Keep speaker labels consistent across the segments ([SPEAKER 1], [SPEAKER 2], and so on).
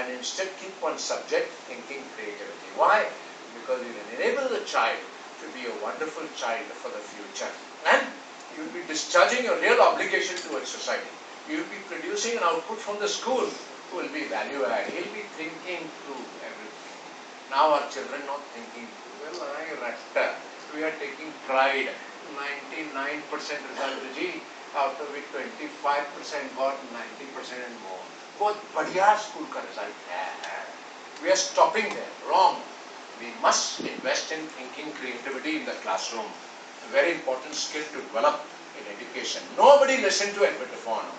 [SPEAKER 1] and instead keep one subject, thinking creativity. Why? Because it will enable the child to be a wonderful child for the future. And you will be discharging your real obligation towards society. You will be producing an output from the school who will be value add. He will be thinking through everything. Now our children not thinking through. Well, we are taking pride. 99% result ji, out of it 25% got 90% and more. बहुत बढ़िया school का result है. We are stopping there. Wrong. We must invest in thinking creativity in the classroom. A very important skill to develop in education. Nobody listened to Edward Bono.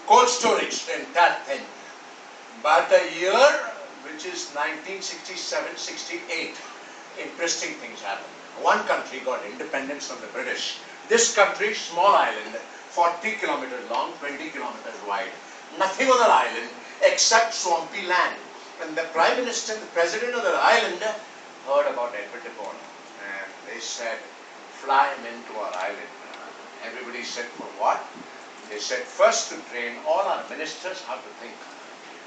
[SPEAKER 1] Cold storage, the entire thing. But a year which is 1967-68, interesting things happened. One country got independence from the British. This country, small island, 40 kilometers long, 20 kilometers wide. Nothing on the island except swampy land. And the Prime Minister and the President of the island heard about Edward Bono. And they said, fly him into our island. Everybody said, for what? They said, first to train all our ministers how to think.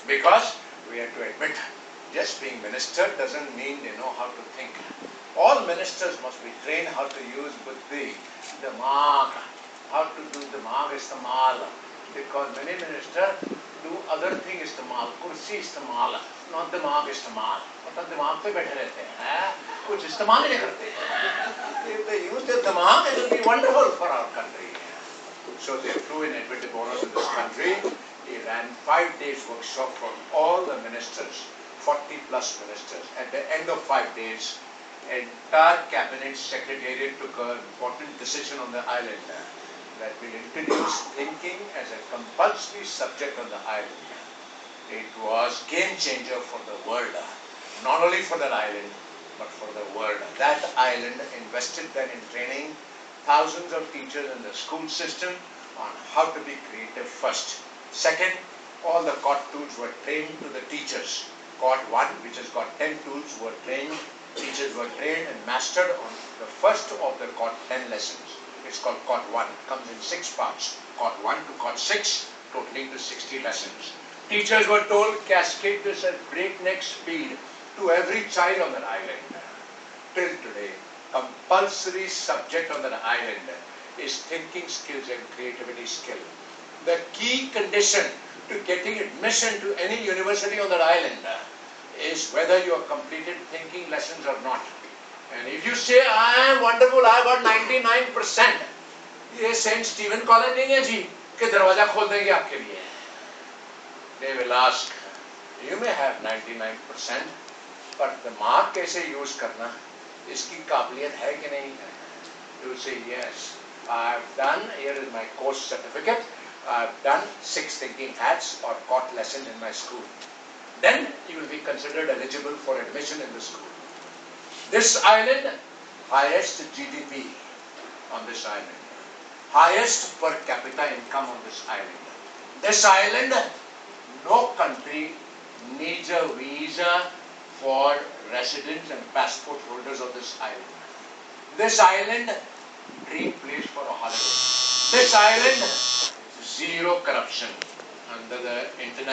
[SPEAKER 1] Because we have to admit, just being minister doesn't mean they know how to think. All ministers must be trained how to use buddhi, dimag, how to do dimag istemal. Because many ministers do other thing istemal, kursi istemal, not dimag istemal. मतलब दिमाग पे बैठे रहते हैं, कुछ इस्तेमाल नहीं करते. If they use their dimag, it will be wonderful for our country. So they flew in Edward Bono to this country. He ran 5 days workshop for all the ministers, 40 plus ministers. At the end of 5 days, entire cabinet secretariat took an important decision on the island that will introduce thinking as a compulsory subject on the island. It was game changer for the world, not only for that island, but for the world. That island invested then in training thousands of teachers in the school system on how to be creative first. Second, all the COT tools were trained to the teachers. COT 1, which has got 10 tools, were trained. Teachers were trained and mastered on the first of the COT 10 lessons. It's called COT 1. It comes in 6 parts. COT 1 to COT 6, totaling to 60 lessons. Teachers were told, cascade this at breakneck speed to every child on that island. Till today, compulsory subject on that island is thinking skills and creativity skill. The key condition to getting admission to any university on that island is whether you have completed thinking lessons or not. And if you say, I am wonderful, I got 99%, ये St. Stephen College नहीं है जी, कि दरवाजा खोल देंगे आपके लिए. They will ask, you may have 99%, but the mark कैसे use करना, इसकी काबिलियत है कि नहीं है? You will say, yes, I have done, here is my course certificate, I have done 6 thinking hats or COT lessons in my school. Then you will be considered eligible for admission in the school. This island, highest GDP on this island, highest per capita income on this island. This island, no country needs a visa for residents and passport holders of this island. This island, dream place for a holiday. This island, zero corruption under the international